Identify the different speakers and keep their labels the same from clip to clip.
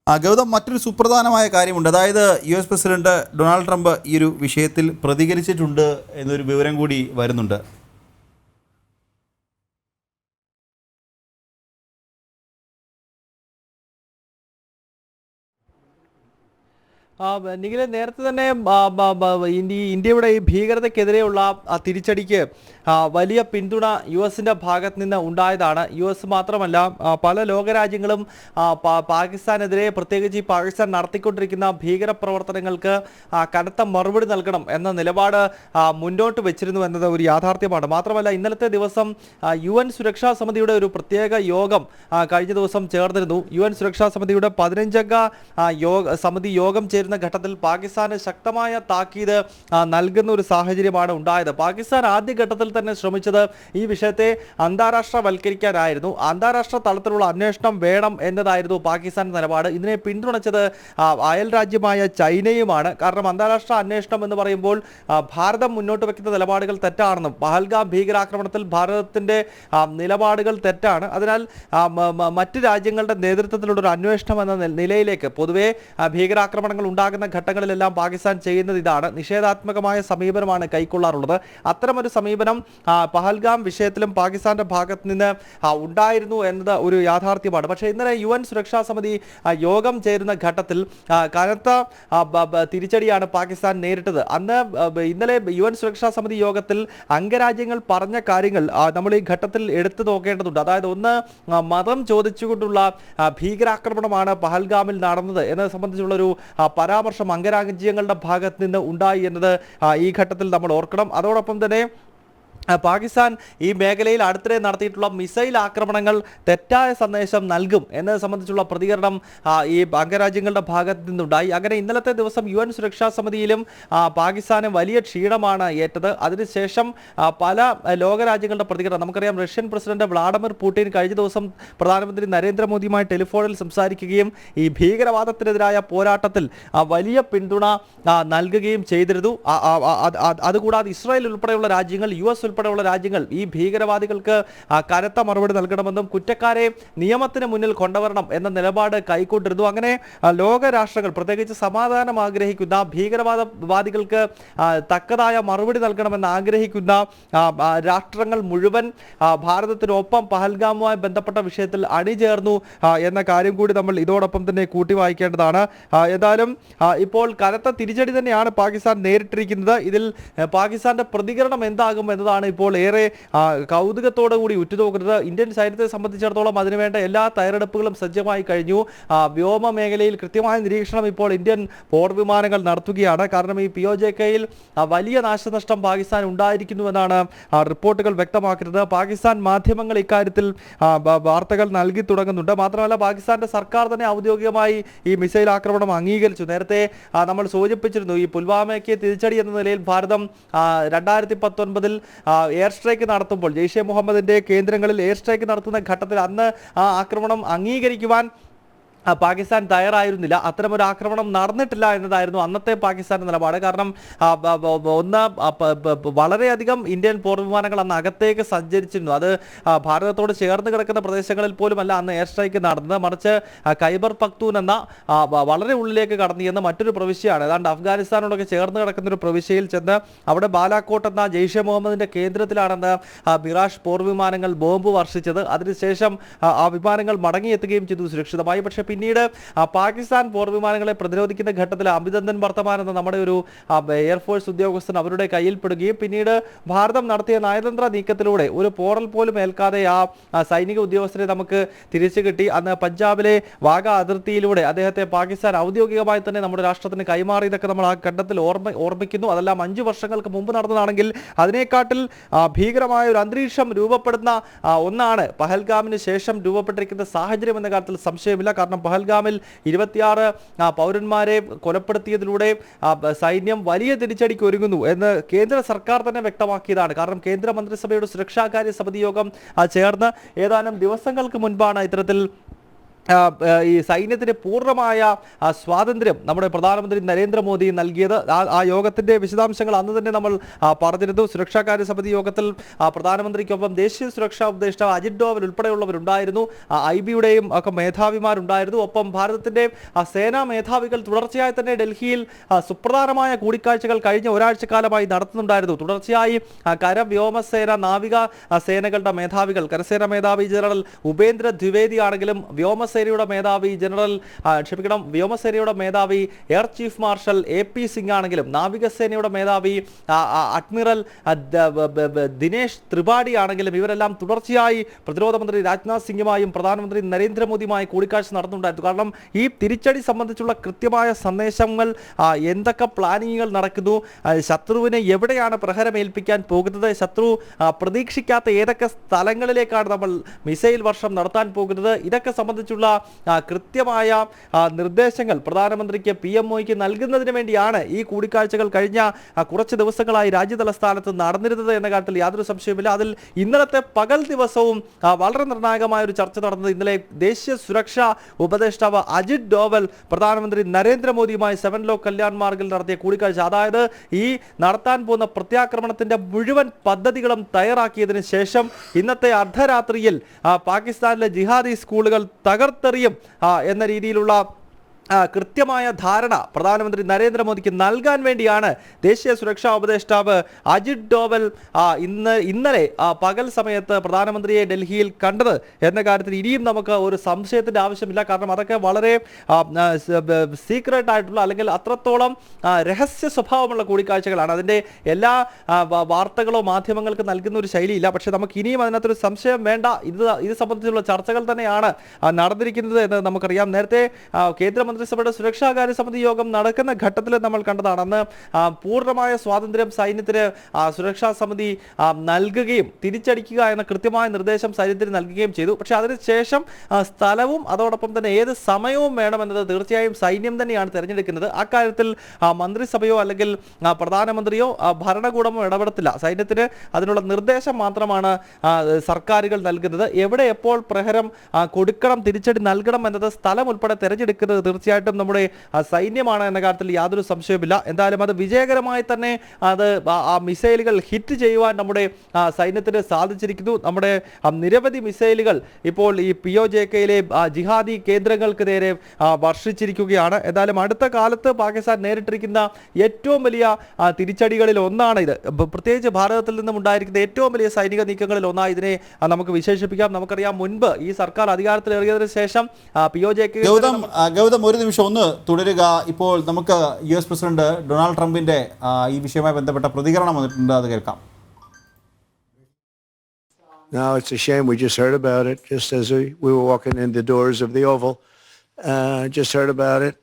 Speaker 1: ഗൗതം, മറ്റൊരു സുപ്രധാനമായ കാര്യമുണ്ട്. അതായത് US പ്രസിഡന്റ് ഡൊണാൾഡ് ട്രംപ് ഈ ഒരു വിഷയത്തിൽ പ്രതികരിച്ചിട്ടുണ്ട് എന്നൊരു വിവരം കൂടി വരുന്നുണ്ട്.
Speaker 2: നിഖിലെ നേരത്തെ തന്നെ ഇന്ത്യയുടെ ഈ ഭീകരതയ്ക്കെതിരെയുള്ള തിരിച്ചടിക്ക് വലിയ പിന്തുണ US-ന്റെ ഭാഗത്ത് നിന്ന് ഉണ്ടായതാണ്. US മാത്രമല്ല പല ലോകരാജ്യങ്ങളും പാകിസ്ഥാനെതിരെ, പ്രത്യേകിച്ച് ഈ പാകിസ്ഥാൻ നടത്തിക്കൊണ്ടിരിക്കുന്ന ഭീകര പ്രവർത്തനങ്ങൾക്ക് കനത്ത മറുപടി നൽകണം എന്ന നിലപാട് മുന്നോട്ട് വെച്ചിരുന്നു എന്നത് ഒരു യാഥാർത്ഥ്യമാണ്. മാത്രമല്ല ഇന്നലത്തെ ദിവസം UN സുരക്ഷാ സമിതിയുടെ ഒരു പ്രത്യേക യോഗം കഴിഞ്ഞ ദിവസം ചേർന്നിരുന്നു. UN സുരക്ഷാ സമിതിയുടെ 15-അംഗ സമിതി യോഗം ഘട്ടത്തിൽ പാകിസ്ഥാന് ശക്തമായ താക്കീത് നൽകുന്ന ഒരു സാഹചര്യമാണ് ഉണ്ടായത്. പാകിസ്ഥാൻ ആദ്യഘട്ടത്തിൽ തന്നെ ശ്രമിച്ചത് ഈ വിഷയത്തെ അന്താരാഷ്ട്രവൽക്കരിക്കാനായിരുന്നു. അന്താരാഷ്ട്ര തലത്തിലുള്ള അന്വേഷണം വേണം എന്നതായിരുന്നു പാകിസ്ഥാന്റെ നിലപാട്. ഇതിനെ പിന്തുണച്ചത് അയൽ രാജ്യമായ ചൈനയുമാണ്. കാരണം അന്താരാഷ്ട്ര അന്വേഷണം എന്ന് പറയുമ്പോൾ ഭാരതം മുന്നോട്ട് വെക്കുന്ന നിലപാടുകൾ തെറ്റാണെന്നും പഹൽഗാം ഭീകരാക്രമണത്തിൽ ഭാരതത്തിന്റെ നിലപാടുകൾ തെറ്റാണ്, അതിനാൽ മറ്റ് രാജ്യങ്ങളുടെ നേതൃത്വത്തിലുള്ള ഒരു അന്വേഷണം എന്ന നിലയിലേക്ക് പൊതുവെ ഭീകരാക്രമണങ്ങൾ ഉണ്ടാകുന്ന ഘട്ടങ്ങളിലെല്ലാം പാകിസ്ഥാൻ ചെയ്യുന്നത് ഇതാണ്. നിഷേധാത്മകമായ സമീപനമാണ് കൈക്കൊള്ളാറുള്ളത്. അത്തരമൊരു സമീപനം പഹൽഗാം വിഷയത്തിലും പാകിസ്ഥാന്റെ ഭാഗത്ത് നിന്ന് ഉണ്ടായിരുന്നു എന്നത് ഒരു യാഥാർത്ഥ്യമാണ്. പക്ഷേ ഇന്നലെ UN സുരക്ഷാ സമിതി യോഗം ചേരുന്ന ഘട്ടത്തിൽ കനത്ത തിരിച്ചടിയാണ് പാകിസ്ഥാൻ നേരിട്ടത്. ഇന്നലെ UN സുരക്ഷാ സമിതി യോഗത്തിൽ അംഗരാജ്യങ്ങൾ പറഞ്ഞ കാര്യങ്ങൾ നമ്മൾ ഈ ഘട്ടത്തിൽ എടുത്തു നോക്കേണ്ടതുണ്ട്. അതായത് ഒന്ന്, മതം ചോദിച്ചുകൊണ്ടുള്ള ഭീകരാക്രമണമാണ് പഹൽഗാമിൽ നടന്നത് എന്നത് സംബന്ധിച്ചുള്ളൊരു പരാമർശം അംഗരാജ്യങ്ങളുടെ ഭാഗത്ത് നിന്ന് ഉണ്ടായി എന്നത് ഈ ഘട്ടത്തിൽ നമ്മൾ ഓർക്കണം. അതോടൊപ്പം തന്നെ പാകിസ്ഥാൻ ഈ മേഖലയിൽ അടുത്തിടെ നടത്തിയിട്ടുള്ള മിസൈൽ ആക്രമണങ്ങൾ തെറ്റായ സന്ദേശം നൽകും എന്നത് സംബന്ധിച്ചുള്ള പ്രതികരണം ഈ അംഗരാജ്യങ്ങളുടെ ഭാഗത്ത് നിന്നുണ്ടായി. അങ്ങനെ ഇന്നലത്തെ ദിവസം UN സുരക്ഷാ സമിതിയിലും പാകിസ്ഥാന് വലിയ ക്ഷീണമാണ് ഏറ്റത്. അതിനുശേഷം പല ലോകരാജ്യങ്ങളുടെ പ്രതികരണം നമുക്കറിയാം. റഷ്യൻ പ്രസിഡന്റ് വ്ളാഡിമിർ പുടിൻ കഴിഞ്ഞ ദിവസം പ്രധാനമന്ത്രി നരേന്ദ്രമോദിയുമായി ടെലിഫോണിൽ സംസാരിക്കുകയും ഈ ഭീകരവാദത്തിനെതിരായ പോരാട്ടത്തിൽ വലിയ പിന്തുണ നൽകുകയും ചെയ്തിരുന്നു. അതുകൂടാതെ ഇസ്രായേൽ ഉൾപ്പെടെയുള്ള രാജ്യങ്ങൾ, US ഉൾപ്പെടെയുള്ള രാജ്യങ്ങൾ ഈ ഭീകരവാദികൾക്ക് കനത്ത മറുപടി നൽകണമെന്നും കുറ്റക്കാരെ നിയമത്തിന് മുന്നിൽ കൊണ്ടുവരണം എന്ന നിലപാട് കൈക്കൊണ്ടിരുന്നു. അങ്ങനെ ലോകരാഷ്ട്രങ്ങൾ, പ്രത്യേകിച്ച് സമാധാനം ആഗ്രഹിക്കുന്ന, ഭീകരവാദവാദികൾക്ക് തക്കതായ മറുപടി നൽകണമെന്ന് ആഗ്രഹിക്കുന്ന രാഷ്ട്രങ്ങൾ മുഴുവൻ ഭാരതത്തിനൊപ്പം പഹൽഗാമുമായി ബന്ധപ്പെട്ട വിഷയത്തിൽ അണിചേർന്നു എന്ന കാര്യം കൂടി നമ്മൾ ഇതോടൊപ്പം തന്നെ കൂട്ടി വായിക്കേണ്ടതാണ്. ഏതായാലും ഇപ്പോൾ കനത്ത തിരിച്ചടി തന്നെയാണ് പാകിസ്ഥാൻ നേരിട്ടിരിക്കുന്നത്. ഇതിൽ പാകിസ്ഥാന്റെ പ്രതികരണം എന്താകും എന്നതാണ് ഇപ്പോൾ ഏറെ കൗതുകത്തോടു കൂടി ഉറ്റുനോക്കുന്നത്. ഇന്ത്യൻ സൈന്യത്തെ സംബന്ധിച്ചിടത്തോളം അതിനുവേണ്ട എല്ലാ തയ്യാറെടുപ്പുകളും സജ്ജമായി കഴിഞ്ഞു. വ്യോമ മേഖലയിൽ കൃത്യമായ നിരീക്ഷണം ഇപ്പോൾ ഇന്ത്യൻ പോർവിമാനങ്ങൾ നടത്തുകയാണ്. കാരണം ഈ POJKയിൽ വലിയ നാശനഷ്ടം പാകിസ്ഥാൻ ഉണ്ടായിരിക്കുന്നുവെന്നാണ് റിപ്പോർട്ടുകൾ വ്യക്തമാക്കുന്നത്. പാകിസ്ഥാൻ മാധ്യമങ്ങൾ ഇക്കാര്യത്തിൽ വാർത്തകൾ നൽകി തുടങ്ങുന്നുണ്ട്. മാത്രമല്ല പാകിസ്ഥാന്റെ സർക്കാർ തന്നെ ഔദ്യോഗികമായി ഈ മിസൈൽ ആക്രമണം അംഗീകരിച്ചു. നേരത്തെ നമ്മൾ സൂചിപ്പിച്ചിരുന്നു, ഈ പുൽവാമയ്ക്ക് തിരിച്ചടി എന്ന നിലയിൽ ഭാരതം 2019 എയർ സ്ട്രൈക്ക് നടത്തുമ്പോൾ, ജെയ്ഷെ മുഹമ്മദിന്റെ കേന്ദ്രങ്ങളിൽ എയർ സ്ട്രൈക്ക് നടത്തുന്ന ഘട്ടത്തിൽ അന്ന് ആ ആക്രമണം അംഗീകരിക്കുവാൻ പാകിസ്ഥാൻ തയ്യാറായിരുന്നില്ല. അത്തരമൊരു ആക്രമണം നടന്നിട്ടില്ല എന്നതായിരുന്നു അന്നത്തെ പാകിസ്ഥാന്റെ നിലപാട്. കാരണം ഒന്ന്, വളരെയധികം ഇന്ത്യൻ പോർവിമാനങ്ങൾ അന്ന് അകത്തേക്ക് സഞ്ചരിച്ചിരുന്നു. അത് ഭാരതത്തോട് ചേർന്ന് കിടക്കുന്ന പ്രദേശങ്ങളിൽ പോലുമല്ല അന്ന് എയർ സ്ട്രൈക്ക് നടന്നത്, മറിച്ച് ഖൈബർ പഖ്തൂൻ എന്ന വളരെ ഉള്ളിലേക്ക് കടന്നു എന്ന മറ്റൊരു പ്രവിശ്യയാണ്. ഏതാണ്ട് അഫ്ഗാനിസ്ഥാനോടൊക്കെ ചേർന്ന് കിടക്കുന്ന ഒരു പ്രവിശ്യയിൽ ചെന്ന് അവിടെ ബാലാക്കോട്ട് എന്ന ജെയ്ഷെ മുഹമ്മദിന്റെ കേന്ദ്രത്തിലാണെന്ന് മിറാഷ് പോർവിമാനങ്ങൾ ബോംബ് വർഷിച്ചത്. അതിനുശേഷം ആ വിമാനങ്ങൾ മടങ്ങിയെത്തുകയും ചെയ്തു സുരക്ഷിതമായി. പക്ഷേ പിന്നീട് പാകിസ്ഥാൻ പോർവിമാനങ്ങളെ പ്രതിരോധിക്കുന്ന ഘട്ടത്തിൽ അഭിനന്ദൻ വർത്തമാൻ എന്ന നമ്മുടെ ഒരു എയർഫോഴ്സ് ഉദ്യോഗസ്ഥൻ അവരുടെ കയ്യിൽപ്പെടുകയും പിന്നീട് ഭാരതം നടത്തിയ നയതന്ത്ര നീക്കത്തിലൂടെ ഒരു പോറൽ പോലും ഏൽക്കാതെ ആ സൈനിക ഉദ്യോഗസ്ഥരെ നമുക്ക് തിരിച്ചു കിട്ടി. അന്ന് പഞ്ചാബിലെ വാഗ അതിർത്തിയിലൂടെ അദ്ദേഹത്തെ പാകിസ്ഥാൻ ഔദ്യോഗികമായി തന്നെ നമ്മുടെ രാഷ്ട്രത്തിന് കൈമാറിയതൊക്കെ നമ്മൾ ആ ഘട്ടത്തിൽ ഓർമ്മിക്കുന്നു. അതെല്ലാം 5 വർഷങ്ങൾക്ക് മുമ്പ് നടന്നതാണെങ്കിൽ അതിനേക്കാട്ടിൽ ഭീകരമായ ഒരു അന്തരീക്ഷം രൂപപ്പെടുന്ന ഒന്നാണ് പഹൽഗാമിന് ശേഷം രൂപപ്പെട്ടിരിക്കുന്ന സാഹചര്യം എന്ന കാര്യത്തിൽ സംശയമില്ല. കാരണം പഹൽഗാമിൽ 26 പൗരന്മാരെ കൊലപ്പെടുത്തിയതിലൂടെ സൈന്യം വലിയ തിരിച്ചടിക്ക് ഒരുങ്ങുന്നു എന്ന് കേന്ദ്ര സർക്കാർ തന്നെ വ്യക്തമാക്കിയതാണ്. കാരണം കേന്ദ്ര മന്ത്രിസഭയുടെ സുരക്ഷാകാര്യ സമിതി യോഗം ചേർന്ന് ഏതാനും ദിവസങ്ങൾക്ക് മുൻപാണ് ഇത്തരത്തിൽ ഈ സൈന്യത്തിന് പൂർണ്ണമായ സ്വാതന്ത്ര്യം നമ്മുടെ പ്രധാനമന്ത്രി നരേന്ദ്രമോദി നൽകിയത്. ആ യോഗത്തിൻ്റെ വിശദാംശങ്ങൾ അന്ന് തന്നെ നമ്മൾ പറഞ്ഞിരുന്നു. സുരക്ഷാകാര്യ സമിതി യോഗത്തിൽ പ്രധാനമന്ത്രിക്കൊപ്പം ദേശീയ സുരക്ഷാ ഉപദേഷ്ടാവ് അജിത് ഡോവൽ ഉൾപ്പെടെയുള്ളവരുണ്ടായിരുന്നു. IB-യുടെയും ഒക്കെ മേധാവിമാരുണ്ടായിരുന്നു. ഒപ്പം ഭാരതത്തിൻ്റെ സേനാ മേധാവികൾ തുടർച്ചയായി തന്നെ ഡൽഹിയിൽ സുപ്രധാനമായ കൂടിക്കാഴ്ചകൾ കഴിഞ്ഞ ഒരാഴ്ചക്കാലമായി നടത്തുന്നുണ്ടായിരുന്നു. തുടർച്ചയായി കര വ്യോമസേന നാവിക സേനകളുടെ മേധാവികൾ, കരസേനാ മേധാവി ജനറൽ ഉപേന്ദ്ര ദ്വിവേദി ആണെങ്കിലും വ്യോമസേനയുടെ മേധാവി air chief marshal AP Singh ആണെങ്കിലും നാവികസേനയുടെ മേധാവി അഡ്മിറൽ ദിനേശ് ത്രിപാഠി ആണെങ്കിലും ഇവരെല്ലാം തുടർച്ചയായി പ്രതിരോധ മന്ത്രി രാജ്നാഥ് സിംഗുമായും പ്രധാനമന്ത്രി നരേന്ദ്രമോദിയുമായി കൂടിക്കാഴ്ച നടത്തുന്നുണ്ടായിരുന്നു. കാരണം ഈ തിരിച്ചടി സംബന്ധിച്ചുള്ള കൃത്യമായ സന്ദേശങ്ങൾ, എന്തൊക്കെ പ്ലാനിങ്ങുകൾ നടക്കുന്നു, ശത്രുവിനെ എവിടെയാണ് പ്രഹരമേൽപ്പിക്കാൻ പോകുന്നത്, ശത്രു പ്രതീക്ഷിക്കാത്ത ഏതൊക്കെ സ്ഥലങ്ങളിലേക്കാണ് നമ്മൾ മിസൈൽ വർഷം നടത്താൻ പോകുന്നത്, ഇതൊക്കെ സംബന്ധിച്ചുള്ള കൃത്യമായ നിർദ്ദേശങ്ങൾ പ്രധാനമന്ത്രിക്ക് PMOയ്ക്ക് നൽകുന്നതിന് വേണ്ടിയാണ് ഈ കൂടിക്കാഴ്ചകൾ കഴിഞ്ഞ കുറച്ച് ദിവസങ്ങളായി രാജ്യതലസ്ഥാനത്ത് നടന്നിരുന്നത് എന്ന കാര്യത്തിൽ യാതൊരു സംശയവുമില്ല. അതിൽ ഇന്നലത്തെ പകൽ ദിവസവും വളരെ നിർണായകമായ ഒരു ചർച്ച നടന്നത് ഇന്നലെ ദേശീയ സുരക്ഷാ ഉപദേഷ്ടാവ് അജിത് ഡോവൽ പ്രധാനമന്ത്രി നരേന്ദ്രമോദിയുമായി 7 ലോ കല്യാൺ മാർഗിൽ നടത്തിയ കൂടിക്കാഴ്ച. അതായത് ഈ നടത്താൻ പോകുന്ന പ്രത്യാക്രമണത്തിന്റെ മുഴുവൻ പദ്ധതികളും തയ്യാറാക്കിയതിനു ശേഷം ഇന്നത്തെ അർദ്ധരാത്രിയിൽ പാകിസ്ഥാനിലെ ജിഹാദി സ്കൂളുകൾ തകർത്തെറിയും എന്ന രീതിയിലുള്ള കൃത്യമായ ധാരണ പ്രധാനമന്ത്രി നരേന്ദ്രമോദിക്ക് നൽകാൻ വേണ്ടിയാണ് ദേശീയ സുരക്ഷാ ഉപദേഷ്ടാവ് അജിത് ഡോവൽ ഇന്നലെ പകൽ സമയത്ത് പ്രധാനമന്ത്രിയെ ഡൽഹിയിൽ കണ്ടത് എന്ന കാര്യത്തിൽ ഇനിയും നമുക്ക് ഒരു സംശയത്തിൻ്റെ ആവശ്യമില്ല. കാരണം അതൊക്കെ വളരെ സീക്രട്ട് ആയിട്ടുള്ള അല്ലെങ്കിൽ അത്രത്തോളം രഹസ്യ സ്വഭാവമുള്ള കൂടിക്കാഴ്ചകളാണ്. അതിൻ്റെ എല്ലാ വാർത്തകളോ മാധ്യമങ്ങൾക്ക് നൽകുന്ന ഒരു ശൈലിയില്ല. പക്ഷേ നമുക്ക് ഇനിയും അതിനകത്തൊരു സംശയം വേണ്ട. ഇത് സംബന്ധിച്ചുള്ള ചർച്ചകൾ തന്നെയാണ് നടന്നിരിക്കുന്നത് എന്ന് നമുക്കറിയാം. നേരത്തെ കേന്ദ്രമന്ത്രിസഭയുടെ സുരക്ഷാകാര്യ സമിതി യോഗം നടക്കുന്ന ഘട്ടത്തിൽ നമ്മൾ കണ്ടതാണ്. അന്ന് പൂർണ്ണമായ സ്വാതന്ത്ര്യം സൈന്യത്തിന് സുരക്ഷാ സമിതി നൽകുകയും തിരിച്ചടിക്കുക എന്ന കൃത്യമായ നിർദ്ദേശം സൈന്യത്തിന് നൽകുകയും ചെയ്തു. പക്ഷേ അതിനുശേഷം സ്ഥലവും അതോടൊപ്പം തന്നെ ഏത് സമയവും വേണമെന്നത് തീർച്ചയായും സൈന്യം തന്നെയാണ് തിരഞ്ഞെടുക്കുന്നത്. അക്കാര്യത്തിൽ മന്ത്രിസഭയോ അല്ലെങ്കിൽ പ്രധാനമന്ത്രിയോ ഭരണകൂടമോ ഇടപെടത്തില്ല. സൈന്യത്തിന് അതിനുള്ള നിർദ്ദേശം മാത്രമാണ് സർക്കാരുകൾ നൽകുന്നത്. എവിടെ എപ്പോൾ പ്രഹരം കൊടുക്കണം, തിരിച്ചടി നൽകണം എന്നത് സ്ഥലം ഉൾപ്പെടെ തിരഞ്ഞെടുക്കുന്നത് തീർച്ചയായിട്ടും നമ്മുടെ സൈന്യമാണ് എന്ന കാര്യത്തിൽ യാതൊരു സംശയവുമില്ല. എന്തായാലും അത് വിജയകരമായി തന്നെ ആ മിസൈലുകൾ ഹിറ്റ് ചെയ്യുവാൻ നമ്മുടെ സൈന്യത്തിന് സാധിച്ചിരിക്കുന്നു. നമ്മുടെ നിരവധി മിസൈലുകൾ ഇപ്പോൾ ഈ POJKയിലെ ജിഹാദി കേന്ദ്രങ്ങൾക്ക് നേരെ വർഷിച്ചിരിക്കുകയാണ്. എന്തായാലും അടുത്ത കാലത്ത് പാകിസ്ഥാൻ നേരിട്ടിരിക്കുന്ന ഏറ്റവും വലിയ തിരിച്ചടികളിൽ ഒന്നാണ് ഇത്. പ്രത്യേകിച്ച് ഭാരതത്തിൽ നിന്നും ഉണ്ടായിരിക്കുന്ന ഏറ്റവും വലിയ സൈനിക നീക്കങ്ങളിൽ ഒന്നായി ഇതിനെ നമുക്ക് വിശേഷിപ്പിക്കാം. നമുക്കറിയാം, മുൻപ് ഈ സർക്കാർ അധികാരത്തിലേറിയതിനു ശേഷം POJK
Speaker 1: ഗൗതം ഒരു നിമിഷം ഒന്ന് തുടരുക. ഇപ്പോൾ നമുക്ക് US പ്രസിഡന്റ് ഡൊണാൾഡ് ട്രംപിന്റെ ഈ വിഷയവുമായി ബന്ധപ്പെട്ട പ്രതികരണം വന്നിട്ടുണ്ട്, അത് കേൾക്കാം.
Speaker 3: No, it's a shame. We just heard about it just as we were walking in the doors of the Oval. Just heard about it.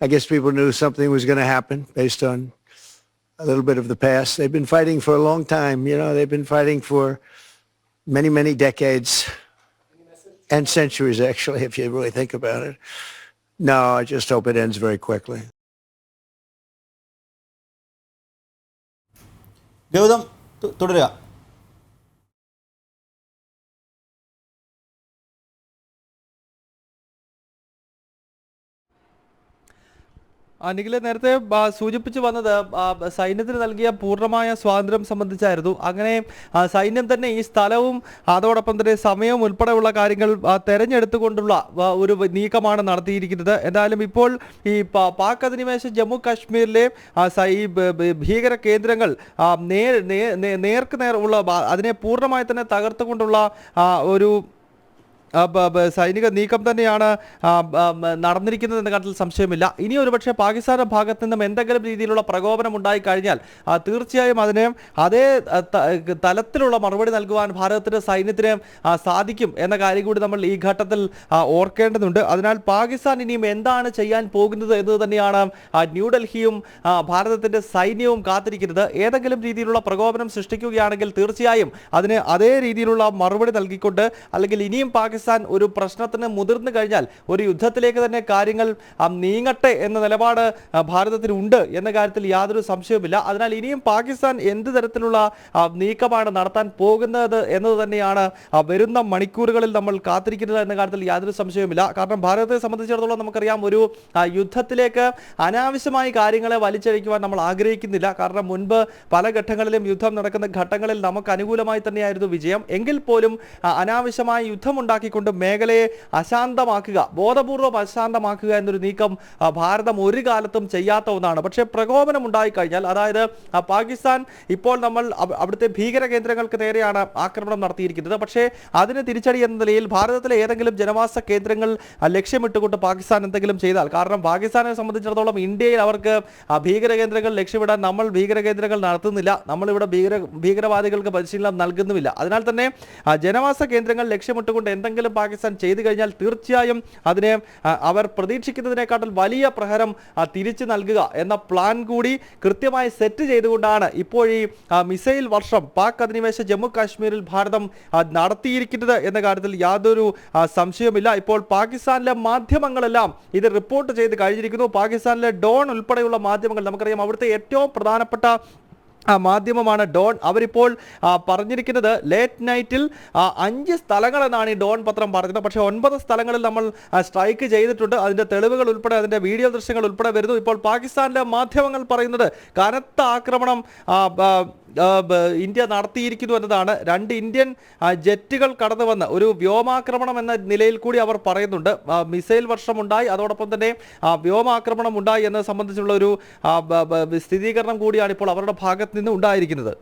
Speaker 3: I guess people knew something was going to happen based on a little bit of the past. They've been fighting for a long time. You know, they've been fighting for many, many decades and centuries, actually, if you really think about it. No, I just hope it ends very quickly.
Speaker 1: Gautam തുടരുക.
Speaker 2: നിഖിലെ നേരത്തെ സൂചിപ്പിച്ചു വന്നത് സൈന്യത്തിന് നൽകിയ പൂർണ്ണമായ സ്വാതന്ത്ര്യം സംബന്ധിച്ചായിരുന്നു. അങ്ങനെ സൈന്യം തന്നെ ഈ സ്ഥലവും അതോടൊപ്പം തന്നെ സമയവും ഉൾപ്പെടെയുള്ള കാര്യങ്ങൾ തെരഞ്ഞെടുത്തുകൊണ്ടുള്ള ഒരു നീക്കമാണ് നടത്തിയിരിക്കുന്നത്. എന്തായാലും ഇപ്പോൾ ഈ പാക് അധിനിവേശ ജമ്മു കാശ്മീരിലെ ഭീകര കേന്ദ്രങ്ങൾ നേർക്ക് നേർ ഉള്ള അതിനെ പൂർണ്ണമായി തന്നെ തകർത്തുകൊണ്ടുള്ള ഒരു സൈനിക നീക്കം തന്നെയാണ് നടന്നിരിക്കുന്നത് എന്ന കാര്യത്തിൽ സംശയമില്ല. ഇനി ഒരുപക്ഷെ പാകിസ്ഥാന്റെ ഭാഗത്ത് നിന്നും എന്തെങ്കിലും രീതിയിലുള്ള പ്രകോപനം ഉണ്ടായിക്കഴിഞ്ഞാൽ തീർച്ചയായും അതിന് അതേ തലത്തിലുള്ള മറുപടി നൽകുവാൻ ഭാരതത്തിന്റെ സൈന്യത്തിന് സാധിക്കും എന്ന കാര്യം കൂടി നമ്മൾ ഈ ഘട്ടത്തിൽ ഓർക്കേണ്ടതുണ്ട്. അതിനാൽ പാകിസ്ഥാൻ ഇനിയും എന്താണ് ചെയ്യാൻ പോകുന്നത് എന്ന് തന്നെയാണ് ന്യൂഡൽഹിയും ഭാരതത്തിന്റെ സൈന്യവും കാത്തിരിക്കുന്നത്. ഏതെങ്കിലും രീതിയിലുള്ള പ്രകോപനം സൃഷ്ടിക്കുകയാണെങ്കിൽ തീർച്ചയായും അതിന് അതേ രീതിയിലുള്ള മറുപടി നൽകിക്കൊണ്ട് അല്ലെങ്കിൽ ഇനിയും പാകിസ്ഥാൻ പാകിസ്ഥാൻ ഒരു പ്രശ്നത്തിന് മുതിർന്നു കഴിഞ്ഞാൽ ഒരു യുദ്ധത്തിലേക്ക് തന്നെ കാര്യങ്ങൾ നീങ്ങട്ടെ എന്ന നിലപാട് ഭാരതത്തിനുണ്ട് എന്ന കാര്യത്തിൽ യാതൊരു സംശയവുമില്ല. അതിനാൽ ഇനിയും പാകിസ്ഥാൻ എന്ത് തരത്തിലുള്ള നീക്കമാണ് നടത്താൻ പോകുന്നത് എന്നത് തന്നെയാണ് വരുന്ന മണിക്കൂറുകളിൽ നമ്മൾ കാത്തിരിക്കുന്നത് എന്ന കാര്യത്തിൽ യാതൊരു സംശയവുമില്ല. കാരണം ഭാരതത്തെ സംബന്ധിച്ചിടത്തോളം നമുക്കറിയാം, ഒരു യുദ്ധത്തിലേക്ക് അനാവശ്യമായി കാര്യങ്ങളെ വലിച്ചഴിക്കുവാൻ നമ്മൾ ആഗ്രഹിക്കുന്നില്ല. കാരണം മുൻപ് പല ഘട്ടങ്ങളിലും യുദ്ധം നടക്കുന്ന ഘട്ടങ്ങളിൽ നമുക്ക് അനുകൂലമായി തന്നെയായിരുന്നു വിജയം. എങ്കിൽ പോലും അനാവശ്യമായ യുദ്ധമുണ്ടാക്കിക്കൊണ്ട് മേഖലയെ അശാന്തമാക്കുക, ബോധപൂർവം അശാന്തമാക്കുക എന്നൊരു നീക്കം ഭാരതം ഒരു കാലത്തും ചെയ്യാത്ത ഒന്നാണ്. പക്ഷേ പ്രകോപനം ഉണ്ടായിക്കഴിഞ്ഞാൽ, അതായത് പാകിസ്ഥാൻ ഇപ്പോൾ നമ്മൾ അവിടുത്തെ ഭീകര കേന്ദ്രങ്ങൾക്ക് നേരെയാണ് ആക്രമണം നടത്തിയിരിക്കുന്നത്. പക്ഷേ അതിന് തിരിച്ചടി എന്ന നിലയിൽ ഭാരതത്തിലെ ഏതെങ്കിലും ജനവാസ കേന്ദ്രങ്ങൾ ലക്ഷ്യമിട്ടുകൊണ്ട് പാകിസ്ഥാൻ എന്തെങ്കിലും ചെയ്താൽ, കാരണം പാകിസ്ഥാനെ സംബന്ധിച്ചിടത്തോളം ഇന്ത്യയിൽ അവർക്ക് ഭീകര കേന്ദ്രങ്ങൾ ലക്ഷ്യമിടാൻ നമ്മൾ ഭീകര കേന്ദ്രങ്ങൾ നടത്തുന്നില്ല, നമ്മളിവിടെ ഭീകരവാദികൾക്ക് പരിശീലനം നൽകുന്നുമില്ല. അതിനാൽ തന്നെ ജനവാസ കേന്ദ്രങ്ങൾ ലക്ഷ്യമിട്ടുകൊണ്ട് എന്തെങ്കിലും പാകിസ്ഥാൻ ചെയ്തു കഴിഞ്ഞാൽ തീർച്ചയായും അതിനെ അവർ പ്രതീക്ഷിക്കുന്നതിനേക്കാൾ വലിയ പ്രഹരം തിരിച്ചു നൽകുക എന്ന പ്ലാൻ കൂടി കൃത്യമായി സെറ്റ് ചെയ്തുകൊണ്ടാണ് ഇപ്പോൾ ഈ മിസൈൽ വർഷം പാക് അധിനിവേശ ജമ്മു കാശ്മീരിൽ ഭാരതം നടത്തിയിരിക്കുന്നത് എന്ന കാര്യത്തിൽ യാതൊരു സംശയവുമില്ല. ഇപ്പോൾ പാകിസ്ഥാനിലെ മാധ്യമങ്ങളെല്ലാം ഇത് റിപ്പോർട്ട് ചെയ്ത് കഴിഞ്ഞിരിക്കുന്നു. പാകിസ്ഥാനിലെ ഡോൺ ഉൾപ്പെടെയുള്ള മാധ്യമങ്ങൾ, നമുക്കറിയാം അവിടുത്തെ ഏറ്റവും പ്രധാനപ്പെട്ട മാധ്യമമാണ് ഡോൺ. അവരിപ്പോൾ പറഞ്ഞിരിക്കുന്നത് ലേറ്റ് നൈറ്റിൽ 5 സ്ഥലങ്ങളെന്നാണ് ഈ ഡോൺ പത്രം പറഞ്ഞത്. പക്ഷേ 9 സ്ഥലങ്ങളിൽ നമ്മൾ സ്ട്രൈക്ക് ചെയ്തിട്ടുണ്ട്. അതിൻ്റെ തെളിവുകൾ ഉൾപ്പെടെ അതിൻ്റെ വീഡിയോ ദൃശ്യങ്ങൾ ഉൾപ്പെടെ വരുന്നു. ഇപ്പോൾ പാകിസ്ഥാനിലെ മാധ്യമങ്ങൾ പറയുന്നത് കനത്ത ആക്രമണം ഇന്ത്യ നടത്തിയിരിക്കുന്നു എന്നതാണ്. 2 ഇന്ത്യൻ ജെറ്റുകൾ കടന്നു വന്ന് ഒരു വ്യോമാക്രമണം എന്ന നിലയിൽ കൂടി അവർ പറയുന്നുണ്ട്. മിസൈൽ വർഷമുണ്ടായി, അതോടൊപ്പം തന്നെ വ്യോമാക്രമണം ഉണ്ടായി എന്നത് സംബന്ധിച്ചുള്ള ഒരു സ്ഥിരീകരണം കൂടിയാണ് ഇപ്പോൾ അവരുടെ ഭാഗത്ത് നിന്ന് ഉണ്ടായിരിക്കുന്നത്.